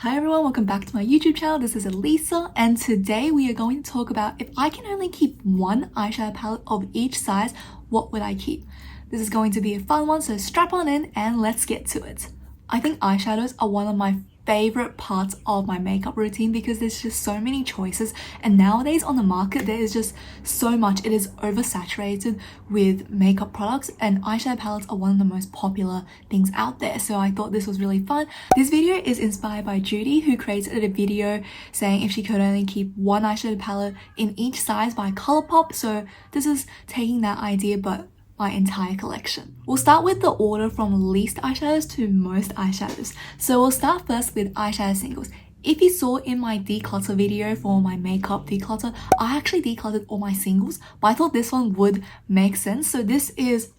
Hi everyone, welcome back to my YouTube channel. This is Elisa and today we are going to talk about if I can only keep one eyeshadow palette of each size, what would I keep? This is going to be a fun one, so strap on in and let's get to it. I think eyeshadows are one of my favorite parts of my makeup routine because there's just so many choices, and nowadays on the market there is just so much. It is oversaturated with makeup products and eyeshadow palettes are one of the most popular things out there, so I thought this was really fun. This video is inspired by Judy, who created a video saying if she could only keep one eyeshadow palette in each size by Colourpop, so this is taking that idea but my entire collection. We'll start with the order from least eyeshadows to most eyeshadows. So we'll start first with Eyeshadow Singles. If you saw in my declutter video for my makeup declutter, I actually decluttered all my singles, but I thought this one would make sense. So this is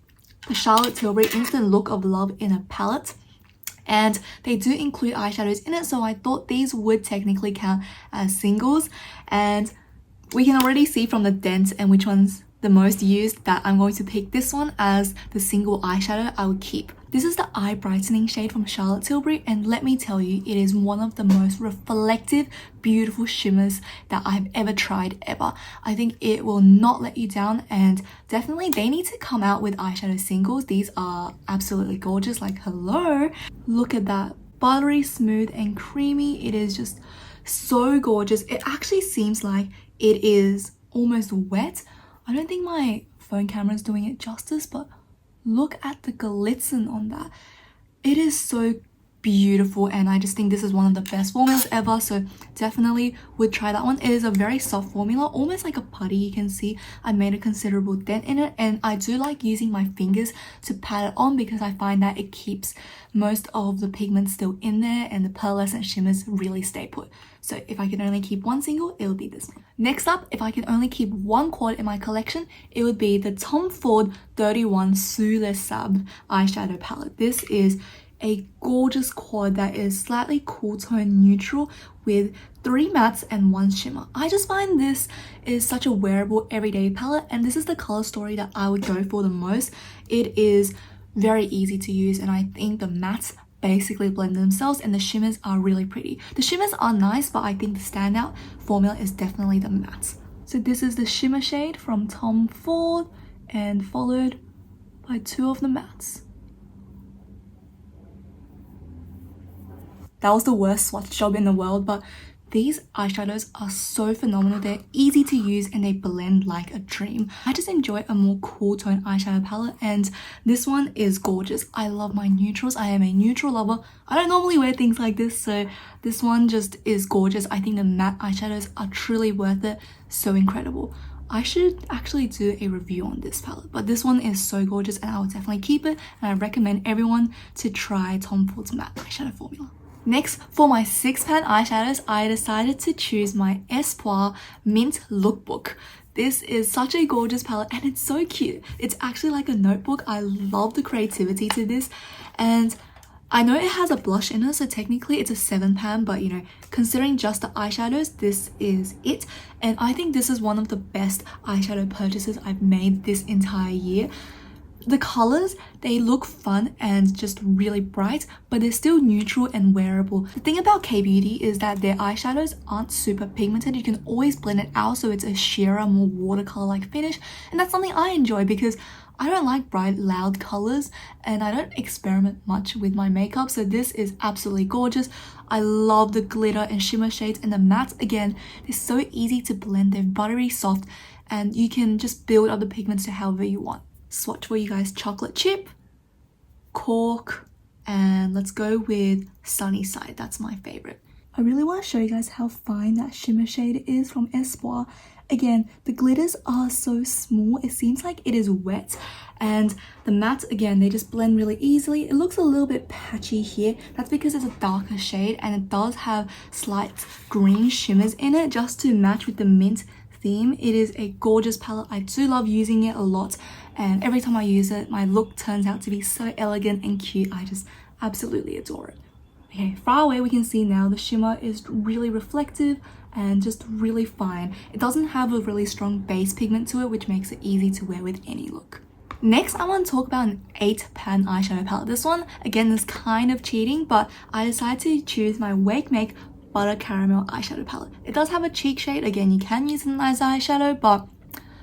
the Charlotte Tilbury Instant Look of Love in a palette, and they do include eyeshadows in it, so I thought these would technically count as singles. And we can already see from the dents and which one's the most used that I'm going to pick this one as the single eyeshadow I would keep. This is the eye brightening shade from Charlotte Tilbury, and let me tell you, it is one of the most reflective, beautiful shimmers that I've ever tried ever. I think it will not let you down, and definitely they need to come out with eyeshadow singles. These are absolutely gorgeous, like hello. Look at that, buttery smooth and creamy. It is just so gorgeous. It actually seems like it is almost wet. I don't think my phone camera is doing it justice, but look at the glisten on that. It is so beautiful, and I just think this is one of the best formulas ever, so definitely would try that one. It is a very soft formula, almost like a putty. You can see I made a considerable dent in it, and I do like using my fingers to pat it on because I find that it keeps most of the pigment still in there and the pearlescent shimmers really stay put. So if I could only keep one single, it would be this one. Next up, if I could only keep one quad in my collection, it would be the Tom Ford 31 Sous Les Sables eyeshadow palette. This is a gorgeous quad that is slightly cool tone neutral with 3 mattes and 1 shimmer. I just find this is such a wearable everyday palette, and this is the color story that I would go for the most. It is very easy to use, and I think the mattes basically blend themselves and the shimmers are really pretty. The shimmers are nice, but I think the standout formula is definitely the mattes. So this is the shimmer shade from Tom Ford and followed by 2 of the mattes. That was the worst swatch job in the world, but these eyeshadows are so phenomenal. They're easy to use and they blend like a dream. I just enjoy a more cool tone eyeshadow palette, and this one is gorgeous. I love my neutrals. I am a neutral lover. I don't normally wear things like this, so this one just is gorgeous. I think the matte eyeshadows are truly worth it. So incredible. I should actually do a review on this palette, but this one is so gorgeous and I will definitely keep it, and I recommend everyone to try Tom Ford's matte eyeshadow formula. Next, for my 6-pan eyeshadows, I decided to choose my Espoir Mint Lookbook. This is such a gorgeous palette and it's so cute. It's actually like a notebook. I love the creativity to this, and I know it has a blush in it, so technically it's a 7-pan, but you know, considering just the eyeshadows, this is it. And I think this is one of the best eyeshadow purchases I've made this entire year. The colors, they look fun and just really bright, but they're still neutral and wearable. The thing about K-Beauty is that their eyeshadows aren't super pigmented. You can always blend it out so it's a sheerer, more watercolor-like finish, and that's something I enjoy because I don't like bright, loud colors and I don't experiment much with my makeup, so this is absolutely gorgeous. I love the glitter and shimmer shades, and the mattes, again, they're so easy to blend. They're buttery soft and you can just build up the pigments to however you want. Swatch for you guys: Chocolate Chip, Cork, and let's go with Sunny Side. That's my favorite. I really want to show you guys how fine that shimmer shade is from Espoir. Again, the glitters are so small, it seems like it is wet, and the mattes, again, they just blend really easily. It looks a little bit patchy here. That's because it's a darker shade and it does have slight green shimmers in it just to match with the mint theme. It is a gorgeous palette. I do love using it a lot, and every time I use it, my look turns out to be so elegant and cute. I just absolutely adore it. Okay, far away we can see now the shimmer is really reflective and just really fine. It doesn't have a really strong base pigment to it, which makes it easy to wear with any look. Next, I want to talk about an 8-pan eyeshadow palette. This one, again, is kind of cheating, but I decided to choose my WakeMake Butter Caramel eyeshadow palette. It does have a cheek shade. Again, you can use it as eyeshadow, but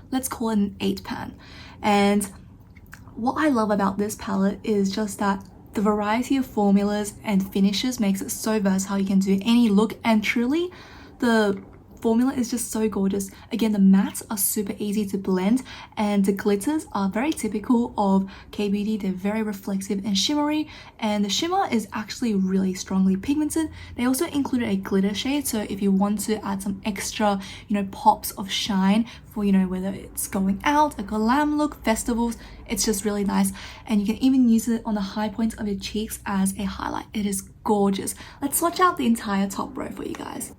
let's call it an 8-pan. And what I love about this palette is just that the variety of formulas and finishes makes it so versatile. You can do any look, and truly the formula is just so gorgeous. Again, the mattes are super easy to blend, and the glitters are very typical of K-beauty. They're very reflective and shimmery, and the shimmer is actually really strongly pigmented. They also included a glitter shade, so if you want to add some extra, pops of shine for, whether it's going out, a glam look, festivals, it's just really nice. And you can even use it on the high points of your cheeks as a highlight. It is gorgeous. Let's swatch out the entire top row for you guys.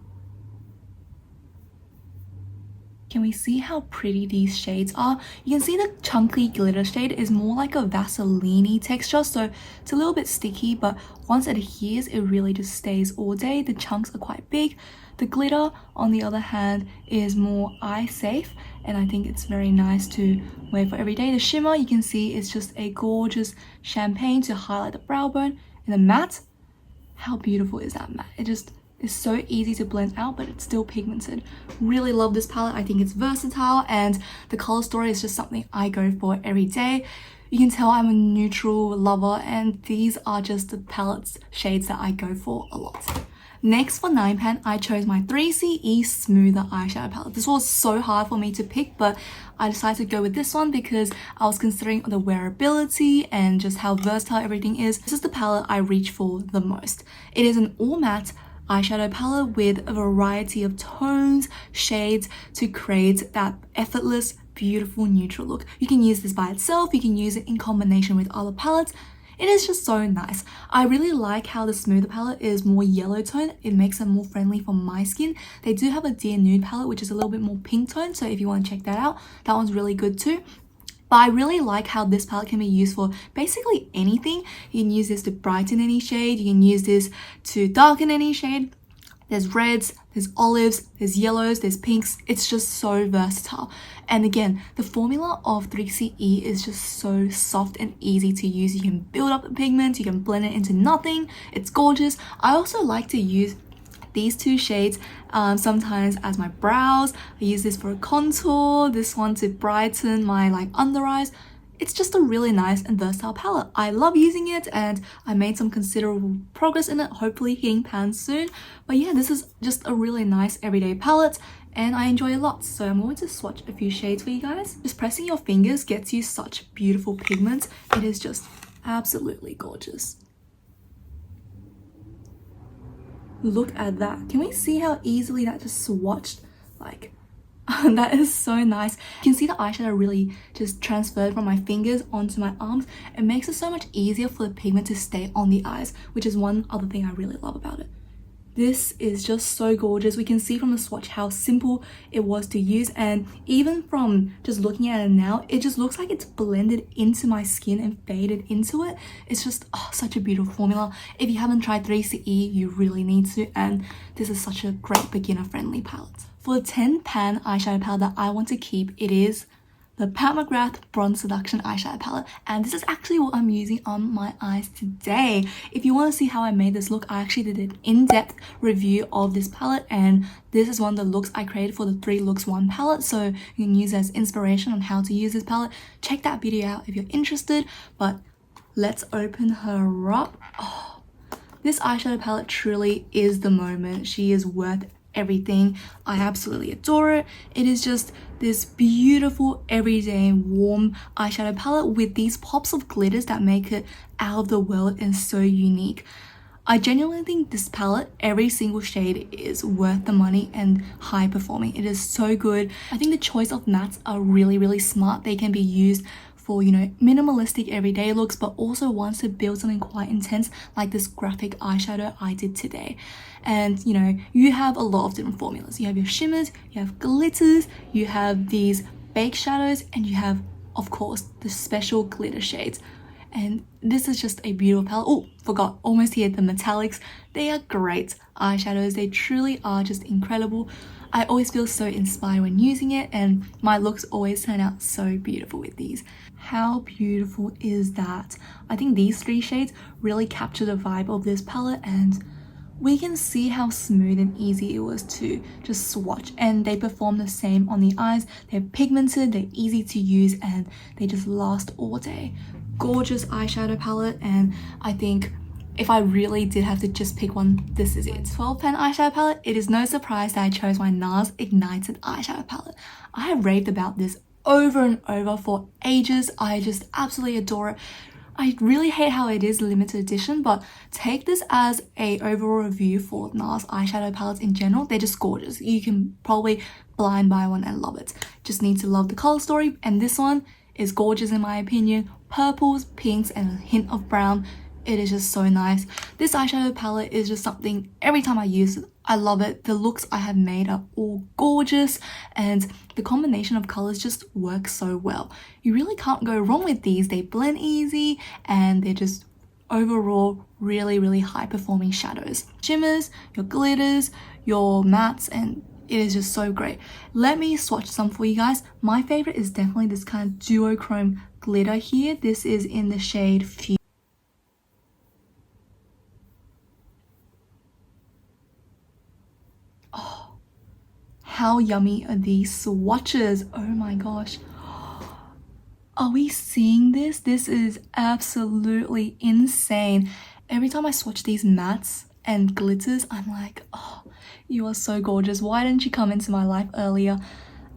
Can we see how pretty these shades are? You can see the chunky glitter shade is more like a Vaseline-y texture, so it's a little bit sticky, but once it adheres, it really just stays all day. The chunks are quite big. The glitter, on the other hand, is more eye safe, and I think it's very nice to wear for every day. The shimmer, you can see, is just a gorgeous champagne to highlight the brow bone. And the matte, how beautiful is that matte? It just is so easy to blend out, but it's still pigmented. Really love this palette. I think it's versatile, and the color story is just something I go for every day. You can tell I'm a neutral lover, and these are just the palettes shades that I go for a lot. Next, for 9-pan, I chose my 3CE Smoother eyeshadow palette. This was so hard for me to pick, but I decided to go with this one because I was considering the wearability and just how versatile everything is. This is the palette I reach for the most. It is an all matte eyeshadow palette with a variety of tones, shades to create that effortless, beautiful neutral look. You can use this by itself, you can use it in combination with other palettes. It is just so nice. I really like how the Smoother palette is more yellow tone. It makes it more friendly for my skin. They do have a Dear Nude palette, which is a little bit more pink tone, so if you want to check that out, that one's really good too. But I really like how this palette can be used for basically anything. You can use this to brighten any shade. You can use this to darken any shade. There's reds, there's olives, there's yellows, there's pinks. It's just so versatile. And again, the formula of 3CE is just so soft and easy to use. You can build up the pigment, you can blend it into nothing. It's gorgeous. I also like to use these two shades sometimes as my brows. I use this for a contour, this one to brighten my under eyes. It's just a really nice and versatile palette. I love using it, and I made some considerable progress in it, hopefully hitting pan soon. But yeah, this is just a really nice everyday palette, and I enjoy a lot. So I'm going to swatch a few shades for you guys. Just pressing your fingers gets you such beautiful pigment. It is just absolutely gorgeous. Look at that. Can we see how easily that just swatched? That is so nice. You can see the eyeshadow really just transferred from my fingers onto my arms. It makes it so much easier for the pigment to stay on the eyes, which is one other thing I really love about it. This is just so gorgeous. We can see from the swatch how simple it was to use, and even from just looking at it now, it just looks like it's blended into my skin and faded into it. It's just such a beautiful formula. If you haven't tried 3CE, you really need to, and this is such a great beginner friendly palette. For the 10-pan eyeshadow palette that I want to keep, it is the McGrath Bronze Seduction eyeshadow palette, and this is actually what I'm using on my eyes today. If you want to see how I made this look, I actually did an in-depth review of this palette, and this is one of the looks I created for the 3 Looks 1 palette, so you can use it as inspiration on how to use this palette. Check that video out if you're interested, but let's open her up. This eyeshadow palette truly is the moment. She is worth everything. I absolutely adore it. It is just this beautiful everyday warm eyeshadow palette with these pops of glitters that make it out of the world and so unique. I genuinely think this palette, every single shade is worth the money and high performing. It is so good. I think the choice of mattes are really smart. They can be used for minimalistic everyday looks, but also ones to build something quite intense like this graphic eyeshadow I did today. And you have a lot of different formulas. You have your shimmers, you have glitters, you have these baked shadows, and you have, of course, the special glitter shades. and this is just a beautiful palette. Oh, forgot, almost here, the metallics. They are great eyeshadows. They truly are just incredible. I always feel so inspired when using it, and my looks always turn out so beautiful with these. How beautiful is that? I think these three shades really capture the vibe of this palette, and we can see how smooth and easy it was to just swatch, and they perform the same on the eyes. They're pigmented, they're easy to use, and they just last all day. Gorgeous eyeshadow palette, and I think if I really did have to just pick one, this is it. 12 pan eyeshadow palette. It is no surprise that I chose my NARS Ignited eyeshadow palette. I have raved about this over and over for ages. I just absolutely adore it. I really hate how it is limited edition, but take this as a overall review for NARS eyeshadow palettes in general. They're just gorgeous. You can probably blind buy one and love it. Just need to love the color story, and this one is gorgeous in my opinion. Purples, pinks, and a hint of brown. It is just so nice. This eyeshadow palette is just something, every time I use it, I love it. The looks I have made are all gorgeous, and the combination of colors just works so well. You really can't go wrong with these. They blend easy, and they're just overall really high performing shadows. Shimmers, your glitters, your mattes, and it is just so great. Let me swatch some for you guys. My favorite is definitely this kind of duochrome glitter here. This is in the shade Fusion. How yummy are these swatches? Oh my gosh. Are we seeing this? This is absolutely insane. Every time I swatch these mattes and glitters, I'm like, oh, you are so gorgeous. Why didn't you come into my life earlier?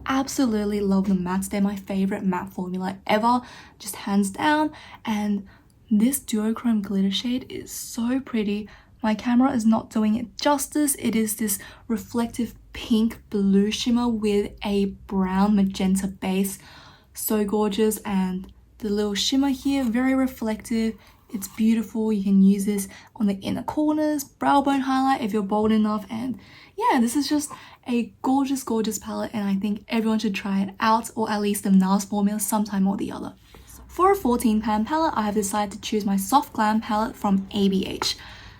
Absolutely love the mattes. They're my favorite matte formula ever, just hands down. And this duochrome glitter shade is so pretty. My camera is not doing it justice. It is this reflective pink blue shimmer with a brown magenta base. So gorgeous, and the little shimmer here, very reflective. It's beautiful. You can use this on the inner corners, brow bone highlight if you're bold enough, and yeah, this is just a gorgeous palette, and I think everyone should try it out, or at least the NARS formula sometime or the other. For a 14 pan palette, I have decided to choose my Soft Glam palette from ABH.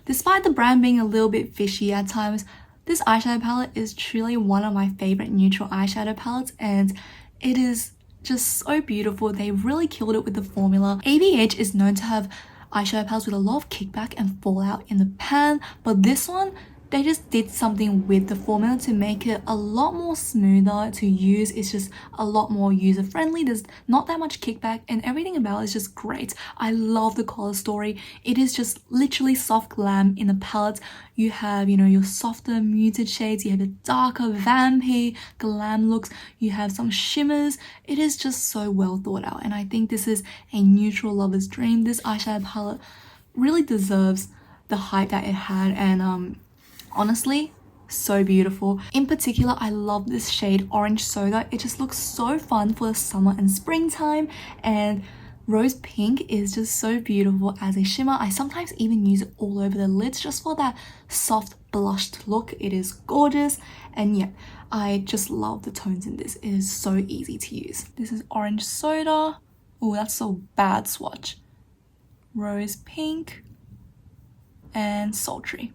Despite the brand being a little bit fishy at times, this eyeshadow palette is truly one of my favorite neutral eyeshadow palettes, and it is just so beautiful. They really killed it with the formula. ABH is known to have eyeshadow palettes with a lot of kickback and fallout in the pan, but this one, they just did something with the formula to make it a lot more smoother to use. It's just a lot more user friendly. There's not that much kickback, and everything about it is just great. I love the color story. It is just literally soft glam in the palette. You have, you know, your softer muted shades, you have the darker vampy glam looks, you have some shimmers. It is just so well thought out, and I think this is a neutral lover's dream. This eyeshadow palette really deserves the hype that it had, and honestly, so beautiful. In particular, I love this shade Orange Soda. It just looks so fun for the summer and springtime, and Rose Pink is just so beautiful as a shimmer. I sometimes even use it all over the lids just for that soft blushed look. It is gorgeous, and yeah, I just love the tones in this. It is so easy to use. This is Orange Soda. Oh, that's so bad swatch. Rose Pink and Sultry.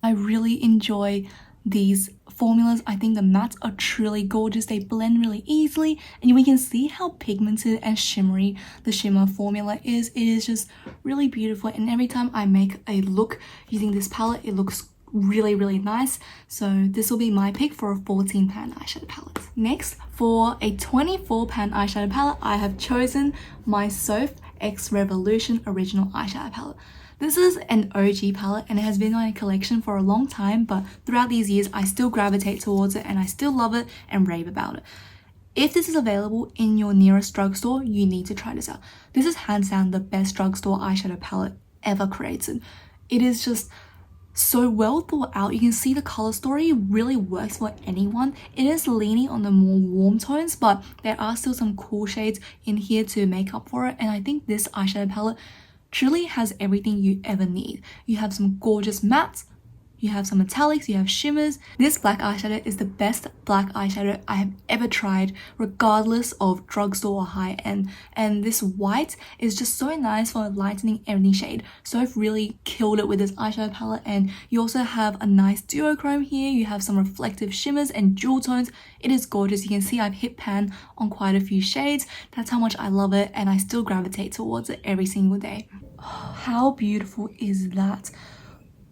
I really enjoy these formulas. I think the mattes are truly gorgeous. They blend really easily, and we can see how pigmented and shimmery the shimmer formula is. It is just really beautiful, and every time I make a look using this palette, it looks really nice. So this will be my pick for a 14 pan eyeshadow palette. Next, for a 24 pan eyeshadow palette, I have chosen my Soph X Revolution Original Eyeshadow Palette. This is an OG palette, and it has been in my collection for a long time, but throughout these years I still gravitate towards it, and I still love it and rave about it. If this is available in your nearest drugstore, you need to try this out. This is hands down the best drugstore eyeshadow palette ever created. It is just so well thought out. You can see the color story really works for anyone. It is leaning on the more warm tones, but there are still some cool shades in here to make up for it, and I think this eyeshadow palette truly has everything you ever need. You have some gorgeous mattes, you have some metallics, you have shimmers. This black eyeshadow is the best black eyeshadow I have ever tried, regardless of drugstore or high-end. And this white is just so nice for lightening any shade. Soph really killed it with this eyeshadow palette. And you also have a nice duochrome here. You have some reflective shimmers and jewel tones. It is gorgeous. You can see I've hit pan on quite a few shades. That's how much I love it, and I still gravitate towards it every single day. Oh, how beautiful is that?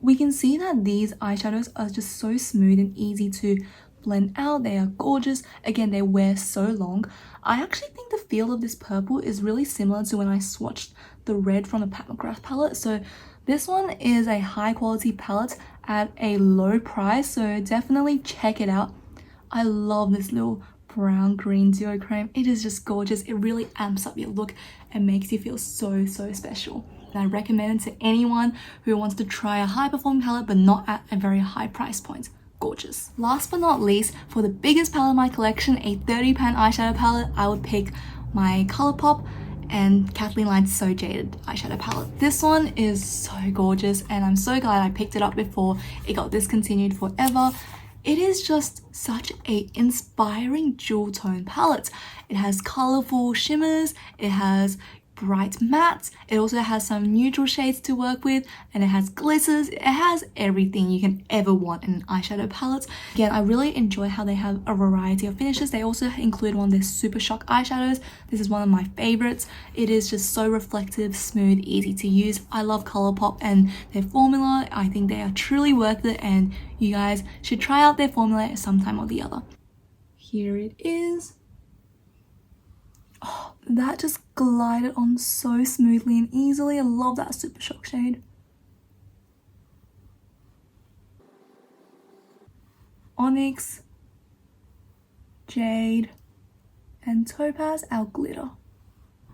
We can see that these eyeshadows are just so smooth and easy to blend out. They are gorgeous. Again, they wear so long. I actually think the feel of this purple is really similar to when I swatched the red from the McGrath palette. So this one is a high quality palette at a low price, so definitely check it out. I love this little brown green duochrome. It is just gorgeous. It really amps up your look and makes you feel so special. And I recommend it to anyone who wants to try a high performing palette but not at a very high price point. Gorgeous. Last but not least, for the biggest palette in my collection, a 30 pan eyeshadow palette, I would pick my Colourpop and Kathleen Light's So Jaded eyeshadow palette. This one is so gorgeous, and I'm so glad I picked it up before it got discontinued forever. It is just such a inspiring jewel tone palette. It has colorful shimmers, it has bright mattes, it also has some neutral shades to work with, and it has glitters. It has everything you can ever want in an eyeshadow palette. Again, I really enjoy how they have a variety of finishes. They also include one of their Super Shock eyeshadows. This is one of my favorites. It is just so reflective, smooth, easy to use. I love Colourpop and their formula. I think they are truly worth it, and you guys should try out their formula at some time or the other. Here it is. Oh, that just glided on so smoothly and easily. I love that Super Shock shade. Onyx, Jade, and Topaz, our glitter.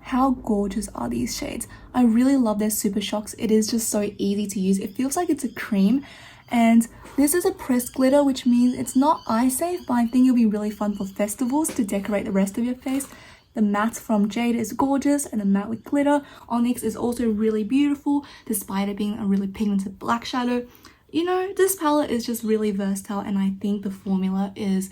How gorgeous are these shades? I really love their Super Shocks. It is just so easy to use. It feels like it's a cream. And this is a pressed glitter, which means it's not eye safe, but I think it'll be really fun for festivals to decorate the rest of your face. The matte from Jade is gorgeous, and the matte with glitter. Onyx is also really beautiful, despite it being a really pigmented black shadow. You know, this palette is just really versatile, and I think the formula is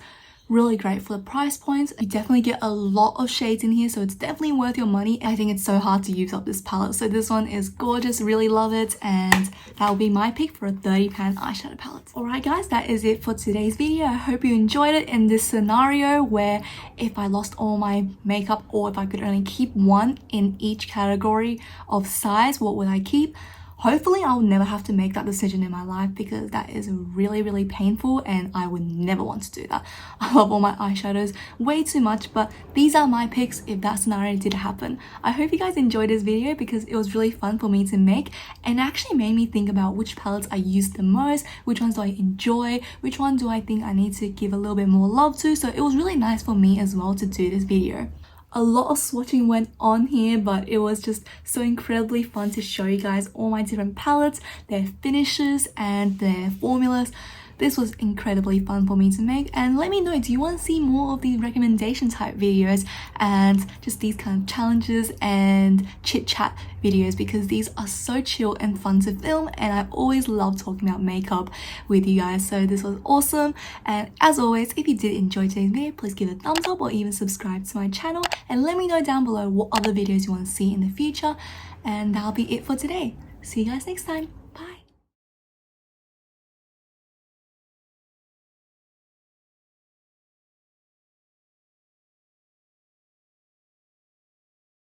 really great for the price points. You definitely get a lot of shades in here, so it's definitely worth your money. I think it's so hard to use up this palette, so this one is gorgeous. Really love it, and that will be my pick for a 30 pan eyeshadow palette. Alright guys, that is it for today's video. I hope you enjoyed it in this scenario where if I lost all my makeup, or if I could only keep one in each category of size, what would I keep? Hopefully I'll never have to make that decision in my life, because that is really painful, and I would never want to do that. I love all my eyeshadows way too much, but these are my picks if that scenario did happen. I hope you guys enjoyed this video, because it was really fun for me to make, and actually made me think about which palettes I use the most, which ones do I enjoy, which one do I think I need to give a little bit more love to. So it was really nice for me as well to do this video. A lot of swatching went on here, but it was just so incredibly fun to show you guys all my different palettes, their finishes and their formulas. This was incredibly fun for me to make, and let me know, do you want to see more of these recommendation type videos and just these kind of challenges and chit chat videos, because these are so chill and fun to film, and I always love talking about makeup with you guys. So this was awesome, and as always, if you did enjoy today's video, please give it a thumbs up or even subscribe to my channel, and let me know down below what other videos you want to see in the future. And that'll be it for today. See you guys next time.